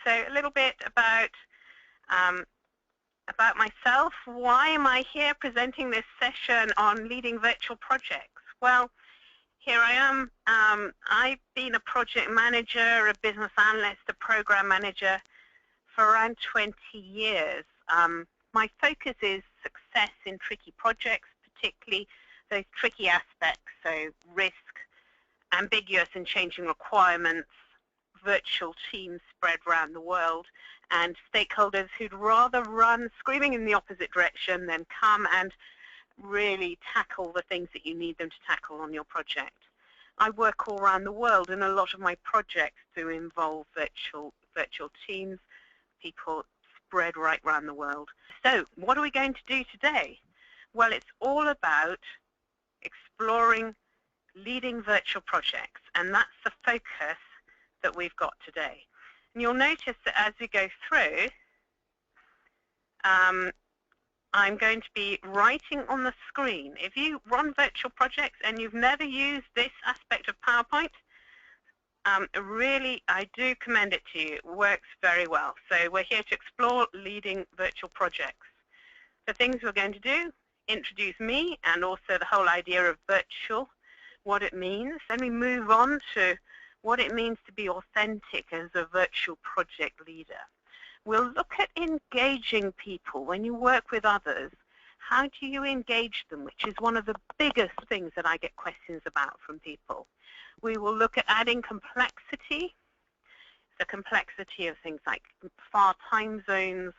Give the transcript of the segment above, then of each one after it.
So a little bit about myself. Why am I here presenting this session on leading virtual projects? Well, here I am. I've been a project manager, a business analyst, a program manager for around 20 years. My focus is success in tricky projects, particularly those tricky aspects, so risk, ambiguous and changing requirements, virtual teams spread around the world, and stakeholders who'd rather run screaming in the opposite direction than come and really tackle the things that you need them to tackle on your project. I work all around the world, and a lot of my projects do involve virtual teams, people spread right around the world. So what are we going to do today? Well, it's all about exploring leading virtual projects, and that's the focus that we've got today. And you'll notice that as we go through, I'm going to be writing on the screen. If you run virtual projects and you've never used this aspect of PowerPoint, really, I do commend it to you. It works very well. So we're here to explore leading virtual projects. The things we're going to do, introduce me and also the whole idea of virtual, what it means. Then we move on to what it means to be authentic as a virtual project leader. We'll look at engaging people. When you work with others, how do you engage them, which is one of the biggest things that I get questions about from people. We will look at adding complexity, the complexity of things like far time zones,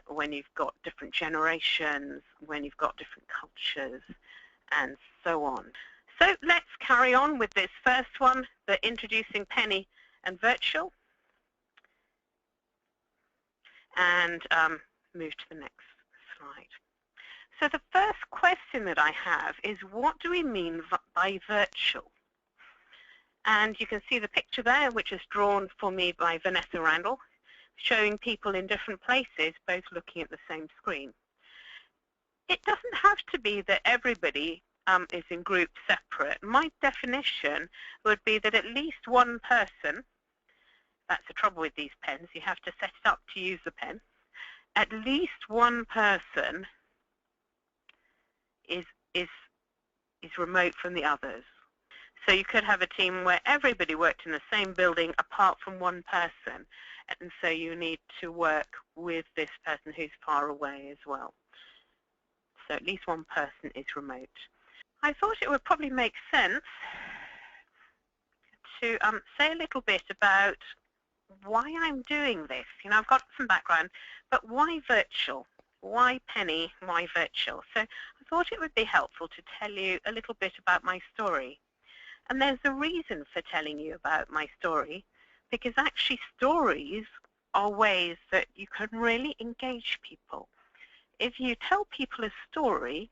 when you've got different generations, when you've got different cultures, and so on. So let's carry on with this first one, the introducing Penny and virtual, and move to the next slide. So the first question that I have is, what do we mean by virtual? And you can see the picture there, which is drawn for me by Vanessa Randall, showing people in different places, both looking at the same screen. It doesn't have to be that everybody is in groups separate. My definition would be that at least one person, that's the trouble with these pens, you have to set it up to use the pen, at least one person is remote from the others. So you could have a team where everybody worked in the same building apart from one person, and so you need to work with this person who's far away as well. So at least one person is remote. I thought it would probably make sense to say a little bit about why I'm doing this. You know, I've got some background, but why virtual? Why Penny? Why virtual? So I thought it would be helpful to tell you a little bit about my story. And there's a reason for telling you about my story, because actually stories are ways that you can really engage people. If you tell people a story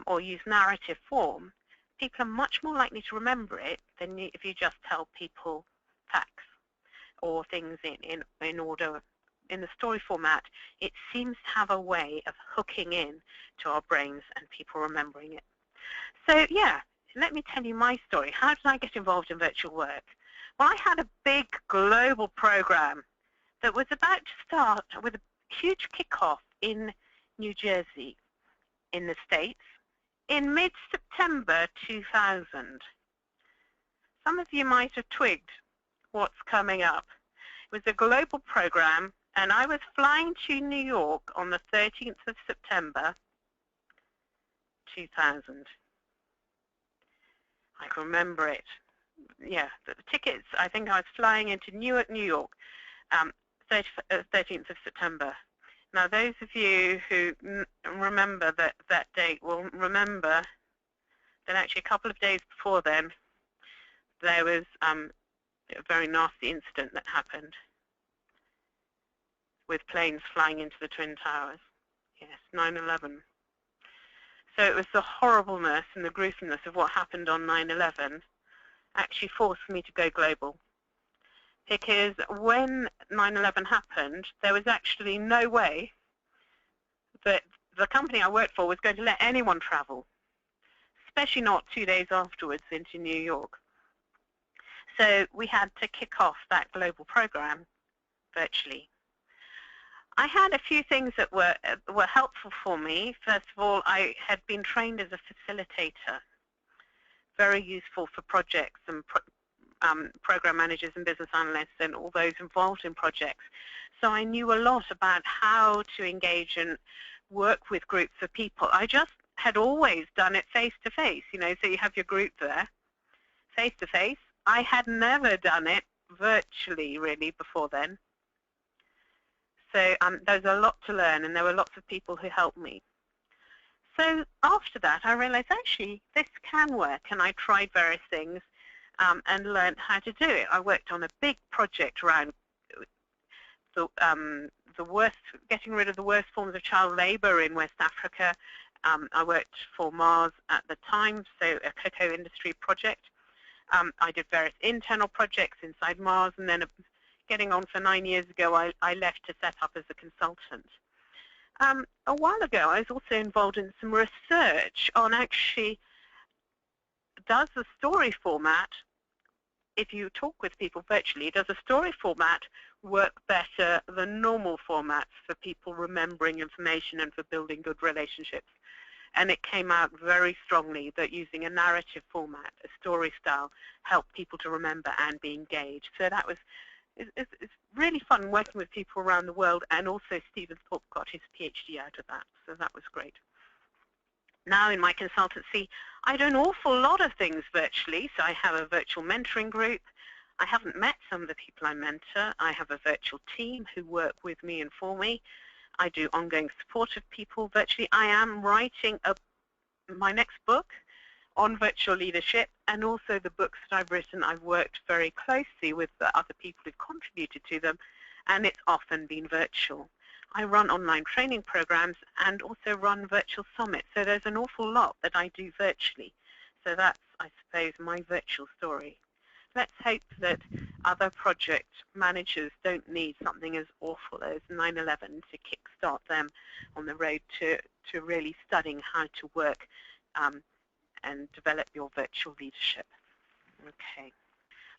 or use narrative form, people are much more likely to remember it than if you just tell people facts or things in order. In the story format, it seems to have a way of hooking in to our brains and people remembering it. So yeah, let me tell you my story. How did I get involved in virtual work? Well, I had a big global program that was about to start with a huge kickoff in New Jersey in the States in mid-September 2000. Some of you might have twigged what's coming up. It was a global program, and I was flying to New York on the 13th of September 2000. I can remember it. Yeah, the tickets, I think I was flying into Newark, New York, 13th of September. Now, those of you who remember that date will remember that actually a couple of days before then, there was a very nasty incident that happened with planes flying into the Twin Towers. Yes, 9/11. So it was the horribleness and the gruesomeness of what happened on 9/11 actually forced me to go global. Because when 9/11 happened, there was actually no way that the company I worked for was going to let anyone travel, especially not 2 days afterwards into New York. So we had to kick off that global program virtually. I had a few things that were helpful for me. First of all, I had been trained as a facilitator, very useful for projects and program managers and business analysts and all those involved in projects. So I knew a lot about how to engage and work with groups of people. I just had always done it face-to-face, so you have your group there, face-to-face. I had never done it virtually, really, before then. So there was a lot to learn, and there were lots of people who helped me. So after that, I realized, actually, this can work, and I tried various things and learned how to do it. I worked on a big project around getting rid of the worst forms of child labor in West Africa. I worked for Mars at the time, so a cocoa industry project. I did various internal projects inside Mars, and then getting on for 9 years ago, I left to set up as a consultant. A while ago, I was also involved in some research on actually, does the story format, if you talk with people virtually, does a story format work better than normal formats for people remembering information and for building good relationships? And it came out very strongly that using a narrative format, a story style, helped people to remember and be engaged. So that was it's really fun working with people around the world, and also Stephen Thorpe got his PhD out of that, so that was great. Now in my consultancy, I do an awful lot of things virtually. So I have a virtual mentoring group. I haven't met some of the people I mentor. I have a virtual team who work with me and for me. I do ongoing support of people virtually. I am writing my next book on virtual leadership, and also the books that I've written, I've worked very closely with the other people who've contributed to them, and it's often been virtual. I run online training programs and also run virtual summits, so there's an awful lot that I do virtually. So that's, I suppose, my virtual story. Let's hope that other project managers don't need something as awful as 9/11 to kickstart them on the road to really studying how to work and develop your virtual leadership. Okay.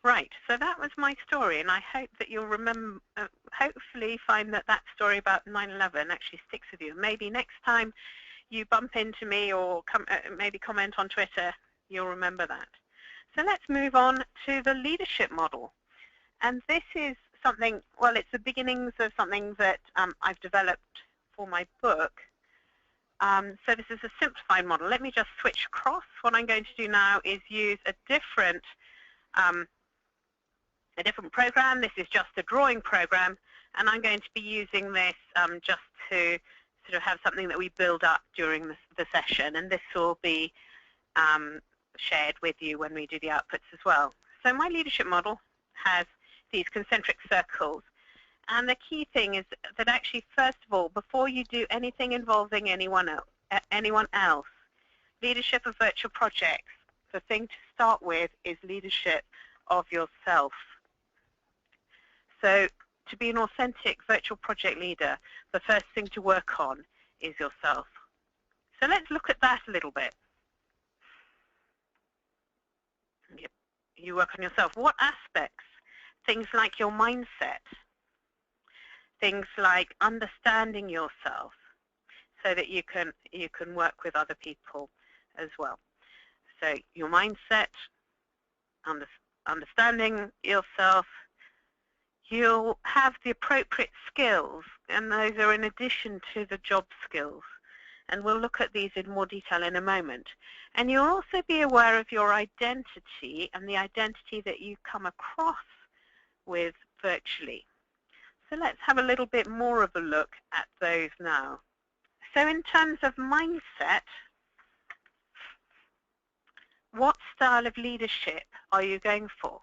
Right, so that was my story, and I hope that you'll remember, hopefully find that story about 9/11 actually sticks with you. Maybe next time you bump into me or maybe comment on Twitter, you'll remember that. So let's move on to the leadership model. And this is something, well, it's the beginnings of something that I've developed for my book. So this is a simplified model. Let me just switch across. What I'm going to do now is use a different program. This is just a drawing program, and I'm going to be using this just to sort of have something that we build up during the session, and this will be shared with you when we do the outputs as well. So my leadership model has these concentric circles. And the key thing is that actually, first of all, before you do anything involving anyone else, leadership of virtual projects, the thing to start with is leadership of yourself. So to be an authentic virtual project leader, the first thing to work on is yourself. So let's look at that a little bit. You work on yourself. What aspects? Things like your mindset. Things like understanding yourself so that you can work with other people as well. So your mindset, understanding yourself, you'll have the appropriate skills, and those are in addition to the job skills. And we'll look at these in more detail in a moment. And you'll also be aware of your identity and the identity that you come across with virtually. So let's have a little bit more of a look at those now. So in terms of mindset, what style of leadership are you going for?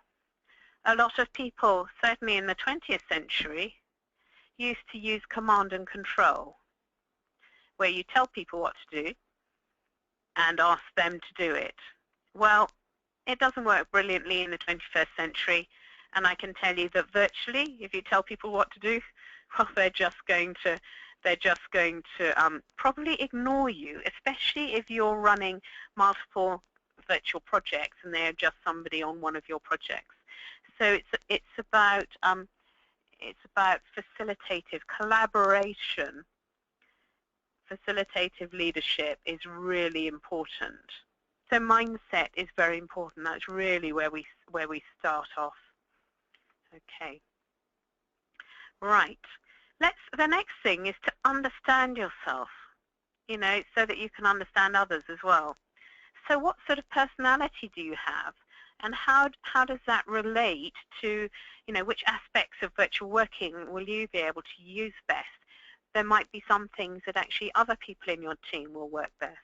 A lot of people, certainly in the 20th century, used to use command and control, where you tell people what to do and ask them to do it. Well, it doesn't work brilliantly in the 21st century, and I can tell you that virtually, if you tell people what to do, well, they're just going to probably ignore you, especially if you're running multiple virtual projects and they're just somebody on one of your projects. So it's about facilitative collaboration. Facilitative leadership is really important. So mindset is very important. That's really where we start off. Okay. Right. The next thing is to understand yourself, you know, so that you can understand others as well. So what sort of personality do you have? And how does that relate to, you know, which aspects of virtual working will you be able to use best? There might be some things that actually other people in your team will work best.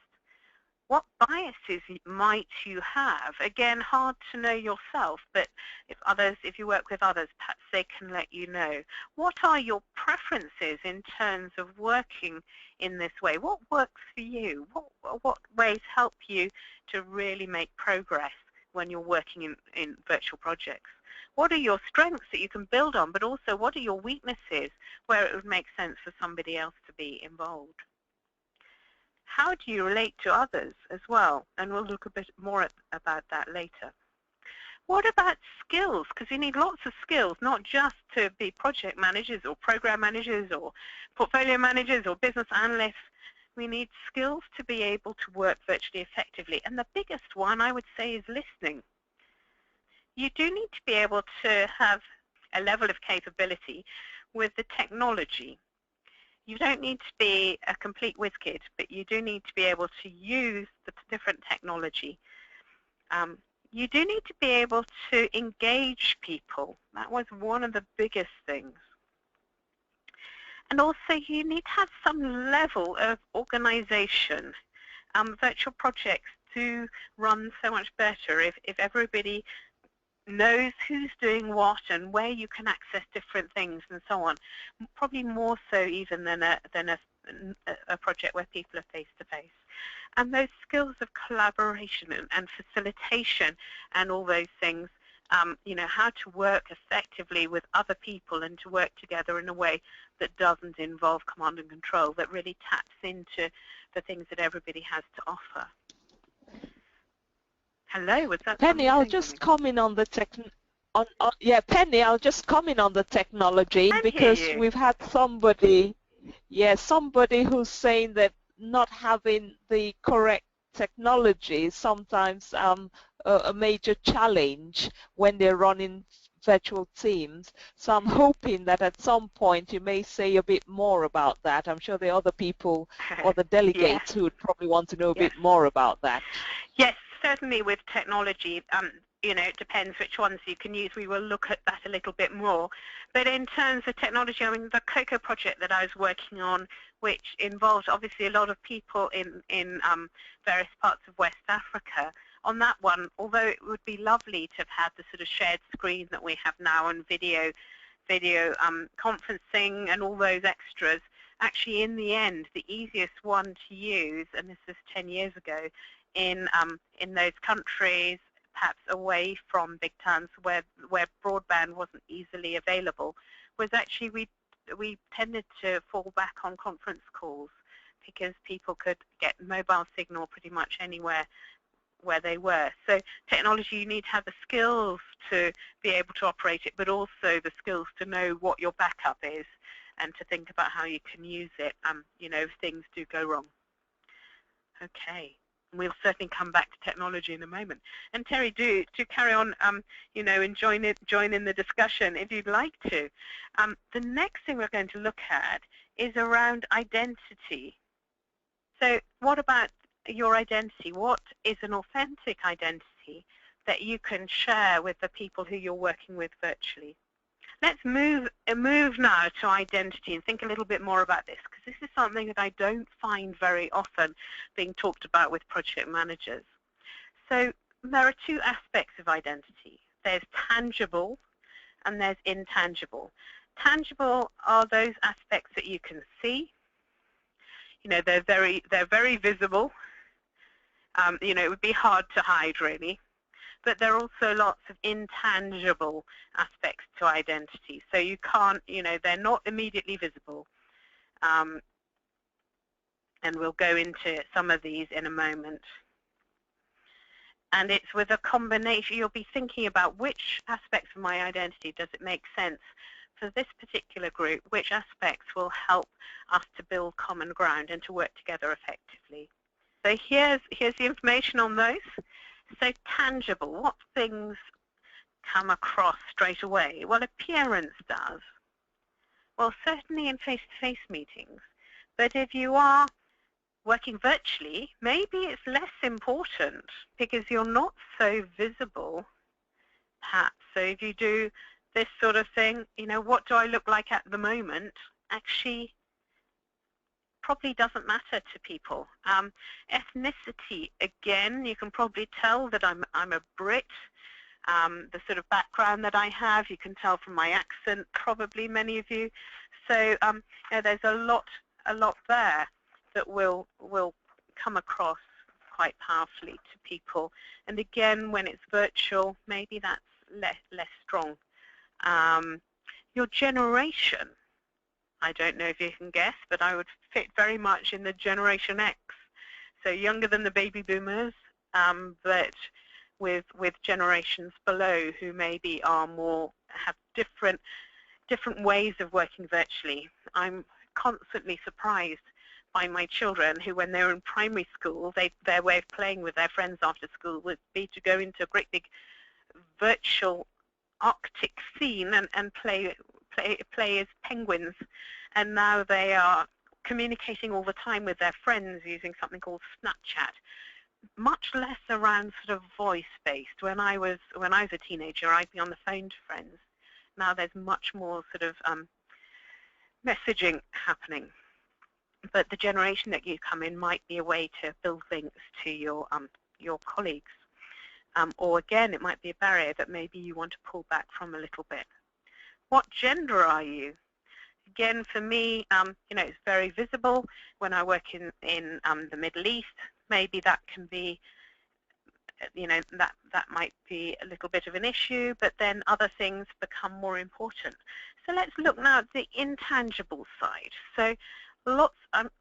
What biases might you have? Again, hard to know yourself, but if you work with others, perhaps they can let you know. What are your preferences in terms of working in this way? What works for you? What ways help you to really make progress when you're working in virtual projects? What are your strengths that you can build on, but also what are your weaknesses where it would make sense for somebody else to be involved? How do you relate to others as well? And we'll look a bit more about that later. What about skills? Because you need lots of skills, not just to be project managers or program managers or portfolio managers or business analysts. We need skills to be able to work virtually effectively. And the biggest one, I would say, is listening. You do need to be able to have a level of capability with the technology. You don't need to be a complete whiz-kid, but you do need to be able to use the different technology. You do need to be able to engage people. That was one of the biggest things. And also you need to have some level of organization. Virtual projects do run so much better if everybody knows who's doing what and where you can access different things and so on. Probably more so even than a project where people are face-to-face. And those skills of collaboration and facilitation and all those things, you know, how to work effectively with other people and to work together in a way that doesn't involve command and control, that really taps into the things that everybody has to offer. Hello, was that Penny? I'll just comment on the Penny, I'll just comment on the technology because we've had somebody who's saying that not having the correct technology is sometimes a major challenge when they're running virtual teams. So I'm hoping that at some point you may say a bit more about that. I'm sure there are other people or the delegates who would probably want to know a bit more about that. Yes, certainly with technology. You know, it depends which ones you can use. We will look at that a little bit more. But in terms of technology, I mean, the COCO project that I was working on, which involved obviously a lot of people in various parts of West Africa, on that one, although it would be lovely to have had the sort of shared screen that we have now and video conferencing and all those extras, actually in the end, the easiest one to use, and this is 10 years ago, in those countries, perhaps away from big towns where broadband wasn't easily available, was actually we tended to fall back on conference calls because people could get mobile signal pretty much anywhere where they were. So technology, you need to have the skills to be able to operate it, but also the skills to know what your backup is and to think about how you can use it, you know, if things do go wrong. Okay. We'll certainly come back to technology in a moment. And Terry, do carry on, you know, and join in the discussion if you'd like to. The next thing we're going to look at is around identity. So what about your identity? What is an authentic identity that you can share with the people who you're working with virtually? Let's move now to identity and think a little bit more about this, because this is something that I don't find very often being talked about with project managers. So there are two aspects of identity. There's tangible and there's intangible. Tangible are those aspects that you can see. You know, they're very visible. You know, it would be hard to hide really. But there are also lots of intangible aspects to identity. So you can't, you know, they're not immediately visible. And we'll go into some of these in a moment. And it's with a combination, you'll be thinking about which aspects of my identity does it make sense for this particular group, which aspects will help us to build common ground and to work together effectively. So here's the information on those. So tangible, what things come across straight away? Well, appearance does. Well, certainly in face-to-face meetings. But if you are working virtually, maybe it's less important because you're not so visible, perhaps. So if you do this sort of thing, what do I look like at the moment, actually probably doesn't matter to people. Ethnicity, again, you can probably tell that I'm a Brit. The sort of background that I have, you can tell from my accent, probably many of you. So there's a lot there that will come across quite powerfully to people. And again, when it's virtual, maybe that's less strong. Your generation, I don't know if you can guess, but I would fit very much in the Generation X. So younger than the baby boomers, but with generations below who maybe are have different ways of working virtually. I'm constantly surprised by my children who, when they're in primary school, their way of playing with their friends after school would be to go into a great big virtual Arctic scene and play as penguins. And now they are communicating all the time with their friends using something called Snapchat. Much less around sort of voice-based. When I was a teenager, I'd be on the phone to friends. Now there's much more sort of messaging happening. But the generation that you come in might be a way to build links to your colleagues. Or again, it might be a barrier that maybe you want to pull back from a little bit. What gender are you? Again, for me, it's very visible when I work in the Middle East. Maybe that can be, that might be a little bit of an issue, but then other things become more important. So let's look now at the intangible side. So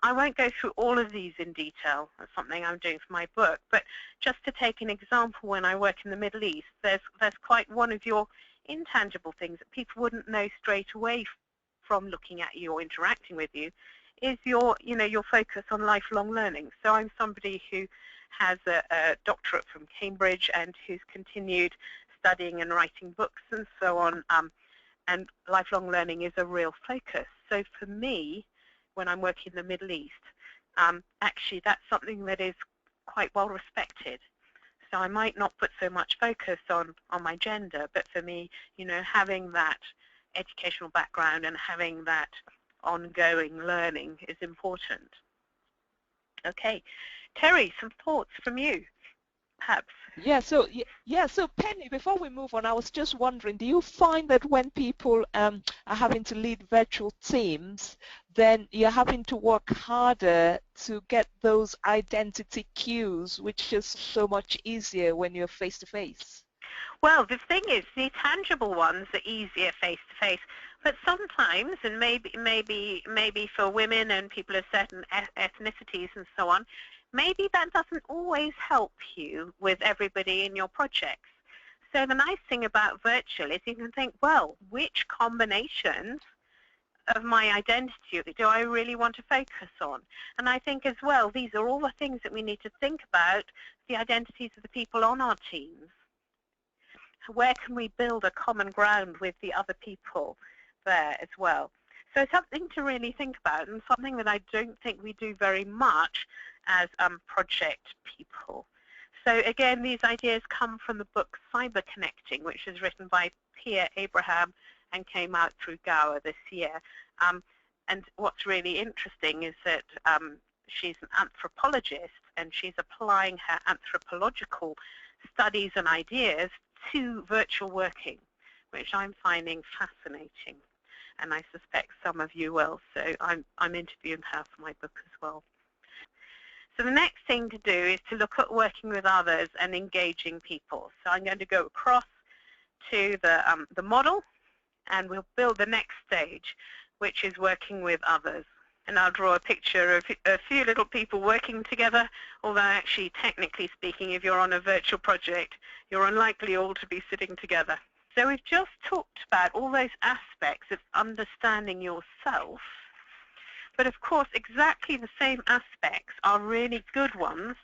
I won't go through all of these in detail. That's something I'm doing for my book, but just to take an example, when I work in the Middle East, there's quite one of your intangible things that people wouldn't know straight away from looking at you or interacting with you, is your focus on lifelong learning. So I'm somebody who has a doctorate from Cambridge and who's continued studying and writing books and so on, and lifelong learning is a real focus. So for me, when I'm working in the Middle East, actually that's something that is quite well respected. So I might not put so much focus on my gender, but for me, having that educational background and having that ongoing learning is important. Okay, Terry, some thoughts from you, perhaps? So Penny, before we move on, I was just wondering, do you find that when people are having to lead virtual teams, then you're having to work harder to get those identity cues, which is so much easier when you're face-to-face? Well, the thing is, the tangible ones are easier face-to-face, but sometimes, and maybe for women and people of certain ethnicities and so on, maybe that doesn't always help you with everybody in your projects. So the nice thing about virtual is you can think, well, which combinations of my identity do I really want to focus on? And I think as well, these are all the things that we need to think about, the identities of the people on our teams. Where can we build a common ground with the other people there as well? So something to really think about, and something that I don't think we do very much as project people. So again, these ideas come from the book Cyber Connecting, which was written by Pia Abraham and came out through Gower this year. And what's really interesting is that she's an anthropologist, and she's applying her anthropological studies and ideas to virtual working, which I'm finding fascinating, and I suspect some of you will. So I'm interviewing her for my book as well. So the next thing to do is to look at working with others and engaging people. So I'm going to go across to the model, and we'll build the next stage, which is working with others. And I'll draw a picture of a few little people working together, although actually, technically speaking, if you're on a virtual project, you're unlikely all to be sitting together. So we've just talked about all those aspects of understanding yourself, but of course, exactly the same aspects are really good ones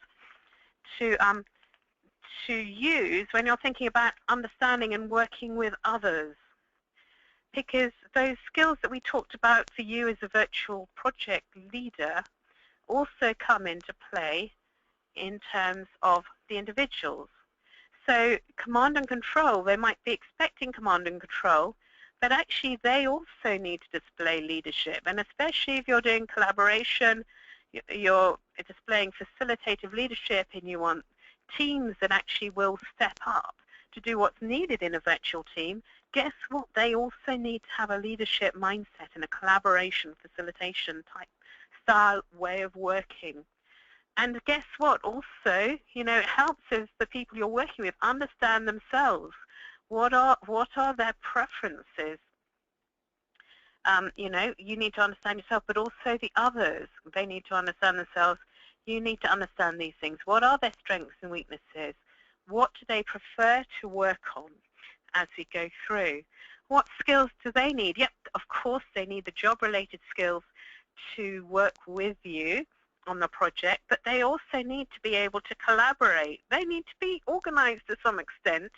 to use when you're thinking about understanding and working with others. Because those skills that we talked about for you as a virtual project leader also come into play in terms of the individuals. So command and control, they might be expecting command and control, but actually they also need to display leadership. And especially if you're doing collaboration, you're displaying facilitative leadership, and you want teams that actually will step up to do what's needed in a virtual team. Guess what? They also need to have a leadership mindset and a collaboration, facilitation type style way of working. And guess what? Also, it helps if the people you're working with understand themselves. What are their preferences? You need to understand yourself, but also the others. They need to understand themselves. You need to understand these things. What are their strengths and weaknesses? What do they prefer to work on as we go through? What skills do they need? Yep, of course they need the job-related skills to work with you on the project, but they also need to be able to collaborate. They need to be organized to some extent.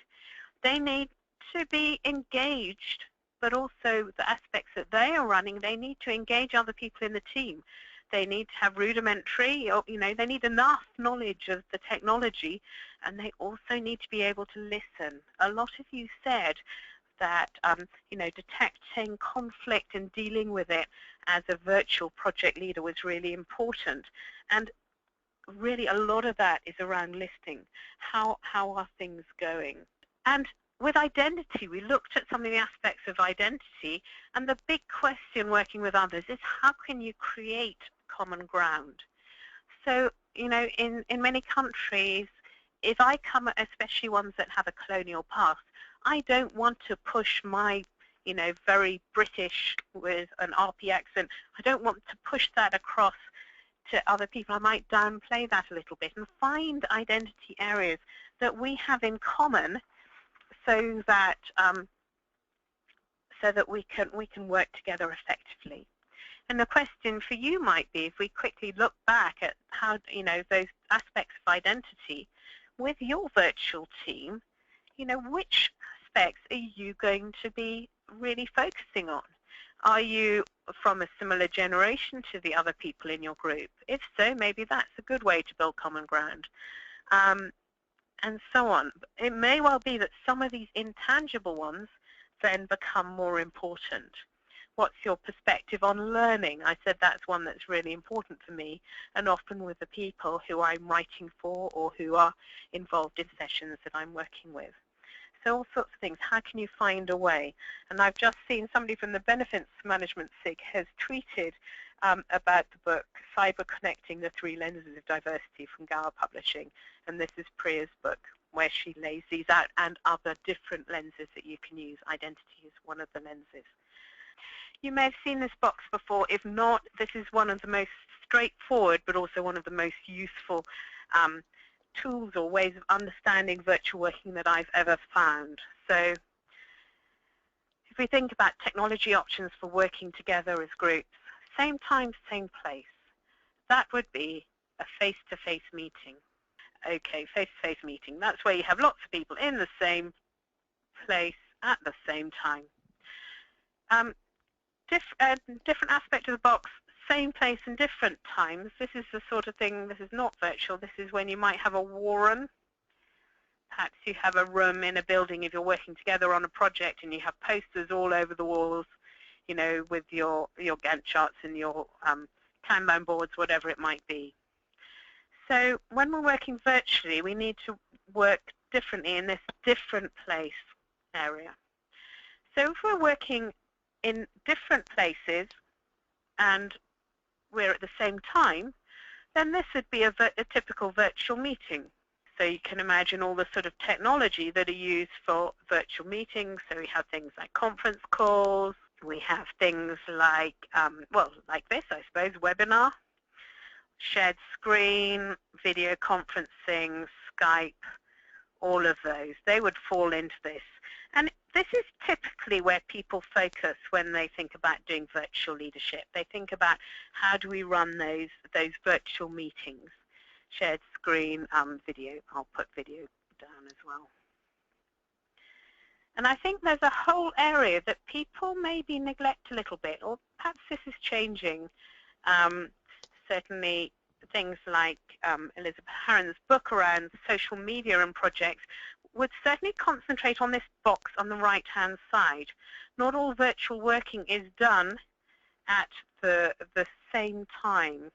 They need to be engaged, but also the aspects that they are running, they need to engage other people in the team. They need to have rudimentary, they need enough knowledge of the technology, and they also need to be able to listen. A lot of you said that, detecting conflict and dealing with it as a virtual project leader was really important. And really a lot of that is around listening. How are things going? And with identity, we looked at some of the aspects of identity, and the big question working with others is how can you create common ground? So, in many countries, if I come, especially ones that have a colonial past, I don't want to push my, very British with an RP accent, I don't want to push that across to other people. I might downplay that a little bit and find identity areas that we have in common so that we can work together effectively. And the question for you might be, if we quickly look back at how, those aspects of identity with your virtual team, which aspects are you going to be really focusing on? Are you from a similar generation to the other people in your group? If so, maybe that's a good way to build common ground. And so on. It may well be that some of these intangible ones then become more important. What's your perspective on learning? I said that's one that's really important for me, and often with the people who I'm writing for or who are involved in sessions that I'm working with. So all sorts of things. How can you find a way? And I've just seen somebody from the Benefits Management SIG has tweeted about the book Cyber Connecting the Three Lenses of Diversity from Gower Publishing. And this is Priya's book where she lays these out, and other different lenses that you can use. Identity is one of the lenses. You may have seen this box before. If not, this is one of the most straightforward but also one of the most useful tools or ways of understanding virtual working that I've ever found. So if we think about technology options for working together as groups, same time, same place, that would be a face-to-face meeting. Okay, face-to-face meeting. That's where you have lots of people in the same place at the same time. Different aspect of the box, same place and different times. This is the sort of thing, this is not virtual, this is when you might have a war room. Perhaps you have a room in a building if you're working together on a project and you have posters all over the walls, with your Gantt charts and your Kanban boards, whatever it might be. So when we're working virtually, we need to work differently in this different place area. So if we're working in different places and we're at the same time, then this would be a typical virtual meeting. So you can imagine all the sort of technology that are used for virtual meetings. So we have things like conference calls, We have things like, well, like this, I suppose, webinar, shared screen, video conferencing, Skype, all of those. They would fall into this. And this is typically where people focus when they think about doing virtual leadership. They think about how do we run those virtual meetings. Shared screen, video. I'll put video down as well. And I think there's a whole area that people maybe neglect a little bit, or perhaps this is changing. Certainly things like Elizabeth Harron's book around social media and projects would certainly concentrate on this box on the right-hand side. Not all virtual working is done at the same time.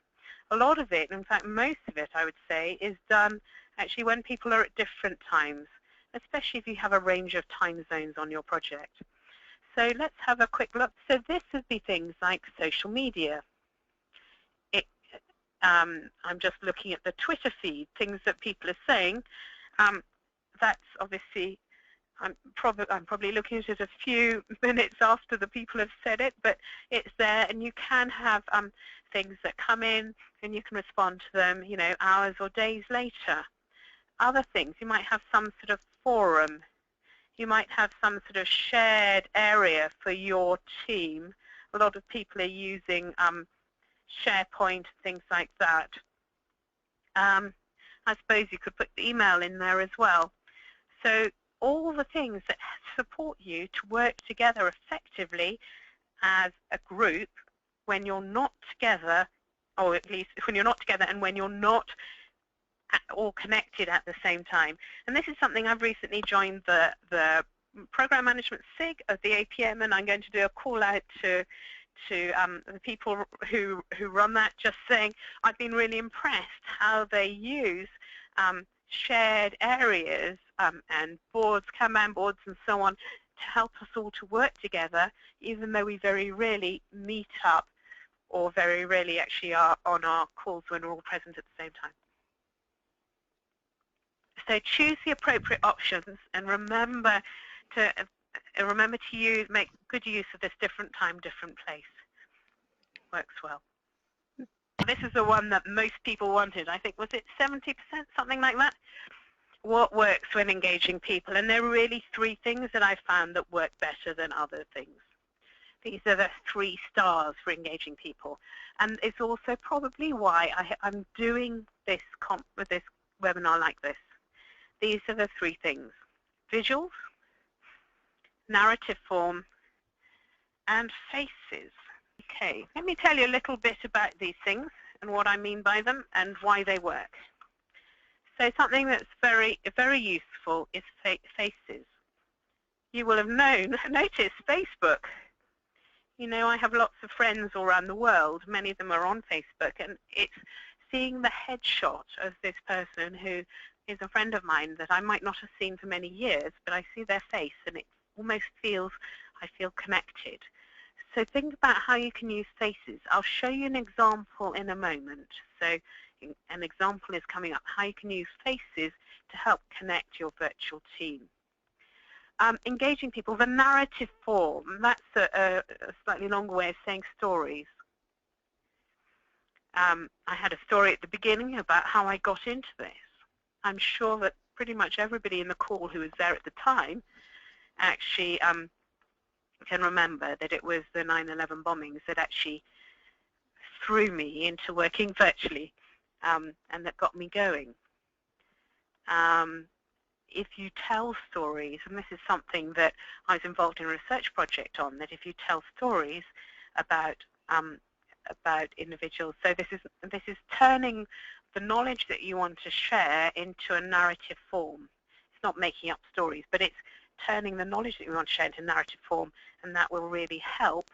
A lot of it, in fact most of it I would say, is done actually when people are at different times, especially if you have a range of time zones on your project. So let's have a quick look. So this would be things like social media. I'm just looking at the Twitter feed, things that people are saying. That's obviously, I'm probably looking at it a few minutes after the people have said it, but it's there, and you can have things that come in, and you can respond to them, you know, hours or days later. Other things, you might have some sort of forum. You might have some sort of shared area for your team. A lot of people are using SharePoint, things like that. I suppose you could put the email in there as well. So all the things that support you to work together effectively as a group when you're not together, or at least when you're not together and when you're not all connected at the same time. And this is something I've recently joined the Program Management SIG of the APM, and I'm going to do a call out to the people who run that, just saying I've been really impressed how they use shared areas and boards, Kanban boards and so on, to help us all to work together, even though we very rarely meet up, or very rarely actually are on our calls when we're all present at the same time. So choose the appropriate options, and remember to make good use of this different time, different place. Works well. This is the one that most people wanted. I think, was it 70%, something like that? What works when engaging people? And there are really three things that I found that work better than other things. These are the 3 stars for engaging people. And it's also probably why I'm doing this webinar like this. These are the 3 things: visuals, narrative form, and faces. Okay, let me tell you a little bit about these things and what I mean by them and why they work. So something that's very, very useful is faces. You will have noticed Facebook. You know, I have lots of friends all around the world. Many of them are on Facebook, and it's seeing the headshot of this person who is a friend of mine that I might not have seen for many years, but I see their face, and it almost feels, I feel connected. So think about how you can use faces. I'll show you an example in a moment. So an example is coming up, how you can use faces to help connect your virtual team. Engaging people, the narrative form, that's a slightly longer way of saying stories. I had a story at the beginning about how I got into this. I'm sure that pretty much everybody in the call who was there at the time actually can remember that it was the 9/11 bombings that actually threw me into working virtually, and that got me going. If you tell stories, and this is something that I was involved in a research project on, that if you tell stories about individuals, so this is turning the knowledge that you want to share into a narrative form. It's not making up stories, but it's turning the knowledge that you want to share into narrative form, and that will really help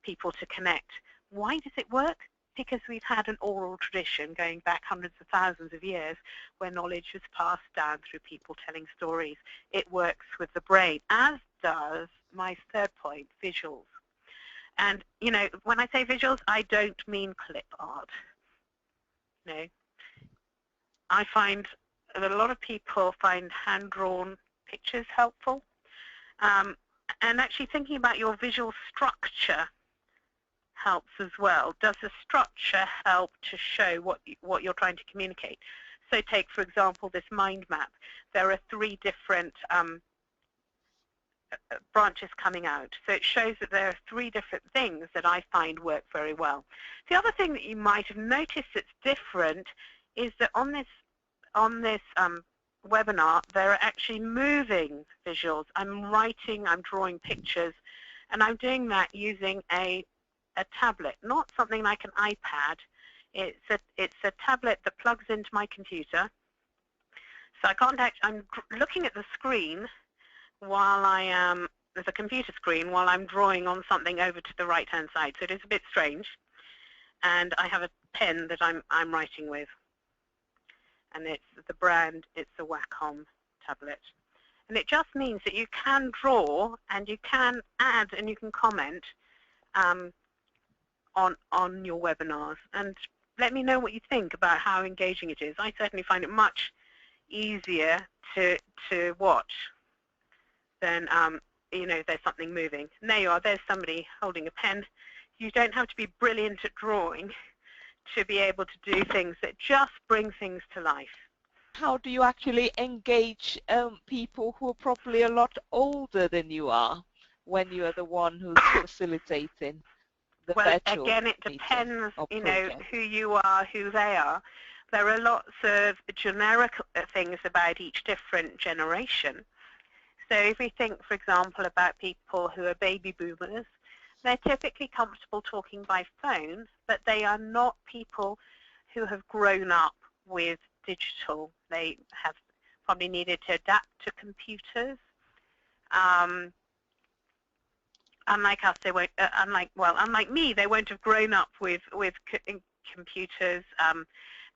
people to connect. Why does it work? Because we've had an oral tradition going back hundreds of thousands of years where knowledge was passed down through people telling stories. It works with the brain, as does my third point, visuals. And, you know, when I say visuals, I don't mean clip art. No. I find that a lot of people find hand-drawn pictures helpful. And actually thinking about your visual structure helps as well. Does the structure help to show what you're trying to communicate? So take, for example, this mind map. There are 3 different branches coming out. So it shows that there are 3 different things that I find work very well. The other thing that you might have noticed that's different is that on this webinar, there are actually moving visuals. I'm writing, I'm drawing pictures, and I'm doing that using a tablet, not something like an iPad. It's a tablet that plugs into my computer. So I can't I'm looking at the screen while I am, there's a computer screen, while I'm drawing on something over to the right-hand side. So it is a bit strange. And I have a pen that I'm writing with. And it's the brand, it's a Wacom tablet. And it just means that you can draw and you can add and you can comment on your webinars. And let me know what you think about how engaging it is. I certainly find it much easier to watch than, you know, there's something moving. And there you are, there's somebody holding a pen. You don't have to be brilliant at drawing to be able to do things that just bring things to life. How do you actually engage people who are probably a lot older than you are when you are the one who's facilitating the virtual again, it depends, you know, who you are, who they are. There are lots of generic things about each different generation. So if we think, for example, about people who are baby boomers, they're typically comfortable talking by phone, but they are not people who have grown up with digital. They have probably needed to adapt to computers. Unlike us, they won't. Unlike me, they won't have grown up with computers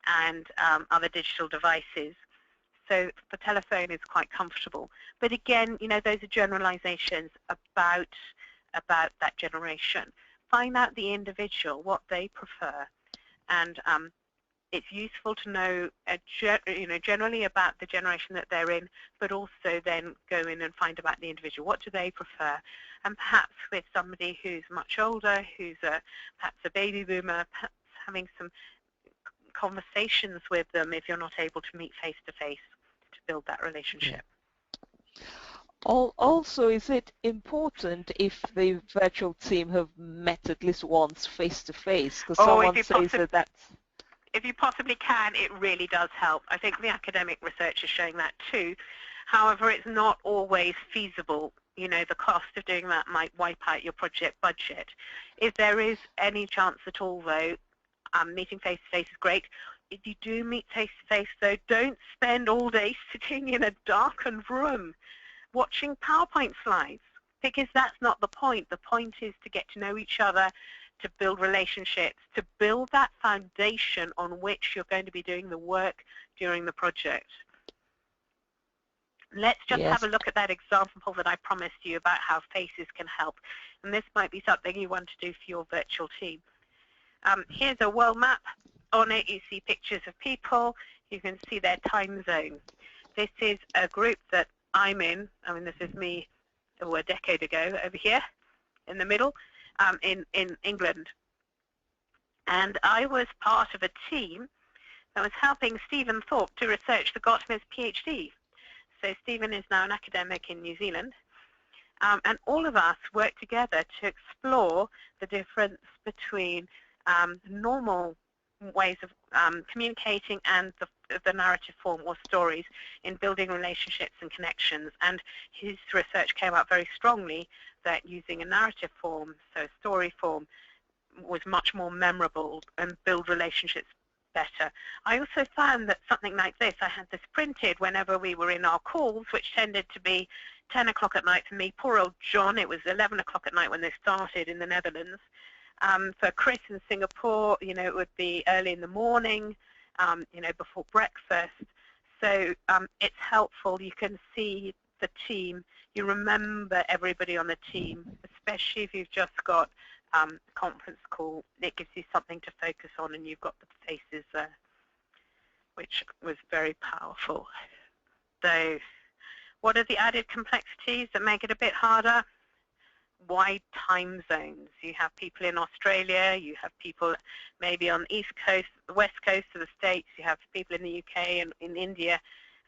and other digital devices. So the telephone is quite comfortable. But again, you know, those are generalizations about that generation. Find out the individual, what they prefer, and it's useful to know, you know, generally about the generation that they're in, but also then go in and find about the individual. What do they prefer? And perhaps with somebody who's much older, who's perhaps a baby boomer, perhaps having some conversations with them if you're not able to meet face-to-face to build that relationship. Also, is it important if the virtual team have met at least once face-to-face? Because someone says that if you possibly can, it really does help. I think the academic research is showing that too. However, it's not always feasible. You know, the cost of doing that might wipe out your project budget. If there is any chance at all, though, meeting face-to-face is great. If you do meet face-to-face, though, don't spend all day sitting in a darkened room watching PowerPoint slides, because that's not the point. The point is to get to know each other, to build relationships, to build that foundation on which you're going to be doing the work during the project. Let's just have a look at that example that I promised you about how faces can help. And this might be something you want to do for your virtual team. Here's a world map. On it, you see pictures of people. You can see their time zone. This is a group that I'm in. I mean, this is me a decade ago over here in the middle in England. And I was part of a team that was helping Stephen Thorpe to research that got him his PhD. So Stephen is now an academic in New Zealand. And all of us worked together to explore the difference between normal ways of communicating and the narrative form or stories in building relationships and connections. And his research came out very strongly that using a narrative form, so a story form, was much more memorable and build relationships better. I also found that something like this, I had this printed whenever we were in our calls, which tended to be 10 o'clock at night for me. Poor old John, it was 11 o'clock at night when they started in the Netherlands. For Chris in Singapore, you know, it would be early in the morning, you know, before breakfast. So it's helpful. You can see the team. You remember everybody on the team, especially if you've just got a conference call. It gives you something to focus on, and you've got the faces there, which was very powerful. So what are the added complexities that make it a bit harder? wide time zones. You have people in Australia, you have people maybe on the East Coast, the West Coast of the States, you have people in the UK and in India,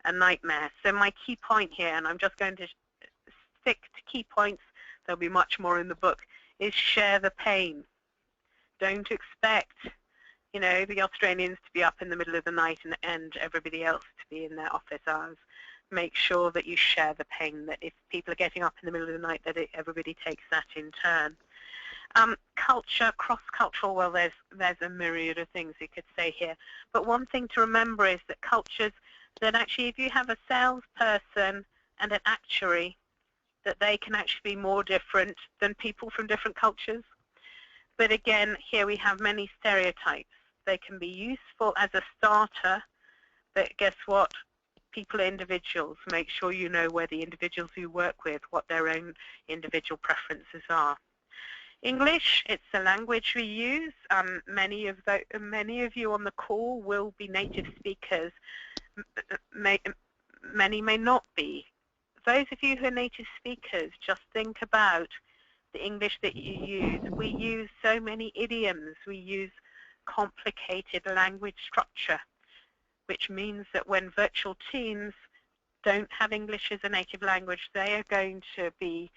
a nightmare. So my key point here, and I'm just going to stick to key points, there'll be much more in the book, is share the pain. Don't expect, you know, the Australians to be up in the middle of the night and everybody else to be in their office hours. Make sure that you share the pain, that if people are getting up in the middle of the night, that everybody takes that in turn. Culture, cross-cultural, well, there's a myriad of things you could say here. But one thing to remember is that cultures, that actually if you have a salesperson and an actuary, that they can actually be more different than people from different cultures. But again, here we have many stereotypes. They can be useful as a starter, but guess what? People are individuals. Make sure you know where the individuals you work with, what their own individual preferences are. English, it's the language we use. Many of you on the call will be native speakers. Many may not be. Those of you who are native speakers, just think about the English that you use. We use so many idioms. We use complicated language structure, which means that when virtual teams don't have English as a native language, they are going to be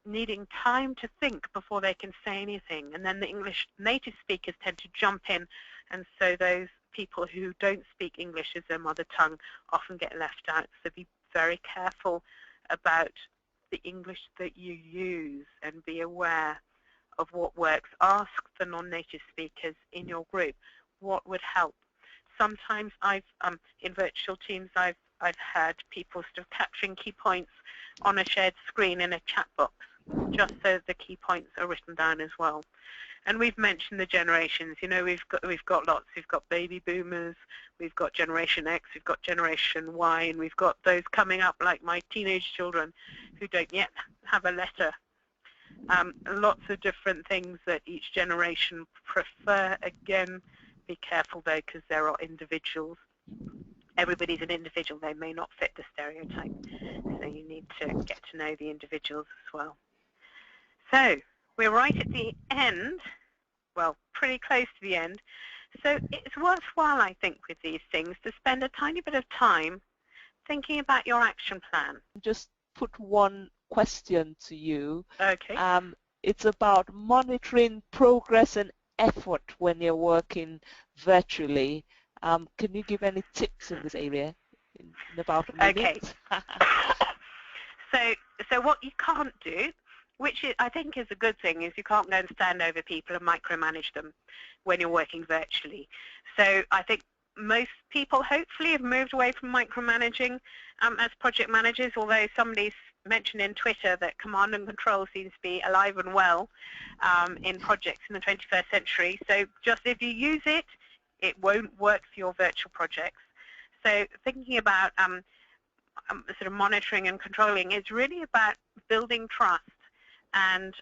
needing time to think before they can say anything. And then the English native speakers tend to jump in, and so those people who don't speak English as their mother tongue often get left out. So be very careful about the English that you use and be aware of what works. Ask the non-native speakers in your group what would help. Sometimes in virtual teams I've had people sort of capturing key points on a shared screen in a chat box, just so the key points are written down as well. And we've mentioned the generations. You know, we've got lots. We've got baby boomers, we've got Generation X, we've got Generation Y, and we've got those coming up like my teenage children who don't yet have a letter. Lots of different things that each generation prefer. Again, be careful though, because there are individuals. Everybody's an individual. They may not fit the stereotype. So you need to get to know the individuals as well. So we're right at the end, well, pretty close to the end. So it's worthwhile, I think, with these things to spend a tiny bit of time thinking about your action plan. Just put one question to you. Okay. It's about monitoring progress and effort when you're working virtually. Can you give any tips in this area in about a minute? Okay. So what you can't do, which I think is a good thing, is you can't go and stand over people and micromanage them when you're working virtually. So I think most people hopefully have moved away from micromanaging as project managers, although somebody's mentioned in Twitter that command and control seems to be alive and well in projects in the 21st century. So just if you use it, it won't work for your virtual projects. So thinking about sort of monitoring and controlling is really about building trust and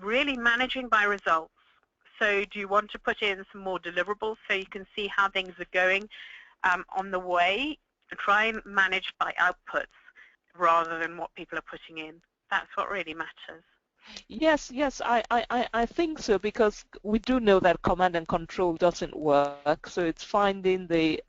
really managing by results. So do you want to put in some more deliverables so you can see how things are going on the way? Try and manage by outputs rather than what people are putting in. That's what really matters. Yes, I think so, because we do know that command and control doesn't work. So it's finding the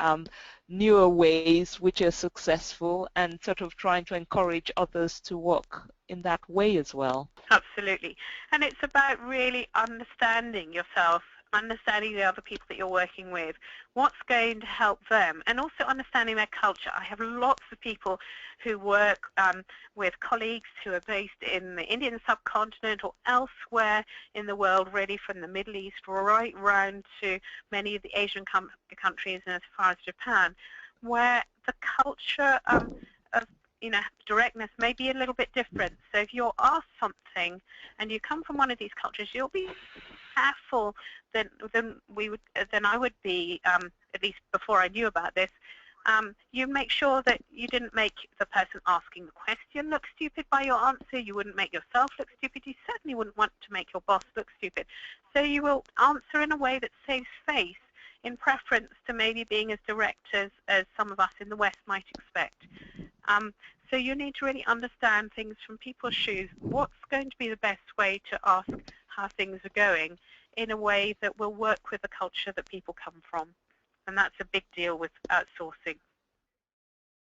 newer ways which are successful and sort of trying to encourage others to work in that way as well. Absolutely. And it's about really understanding yourself, understanding the other people that you're working with, what's going to help them, and also understanding their culture. I have lots of people who work with colleagues who are based in the Indian subcontinent or elsewhere in the world, really from the Middle East right round to many of the Asian countries and as far as Japan, where the culture of directness may be a little bit different. So if you're asked something and you come from one of these cultures, you'll be careful than I would be, at least before I knew about this. You make sure that you didn't make the person asking the question look stupid by your answer. You wouldn't make yourself look stupid. You certainly wouldn't want to make your boss look stupid. So you will answer in a way that saves face, in preference to maybe being as direct as some of us in the West might expect. So you need to really understand things from people's shoes. What's going to be the best way to ask how things are going in a way that will work with the culture that people come from? And that's a big deal with outsourcing.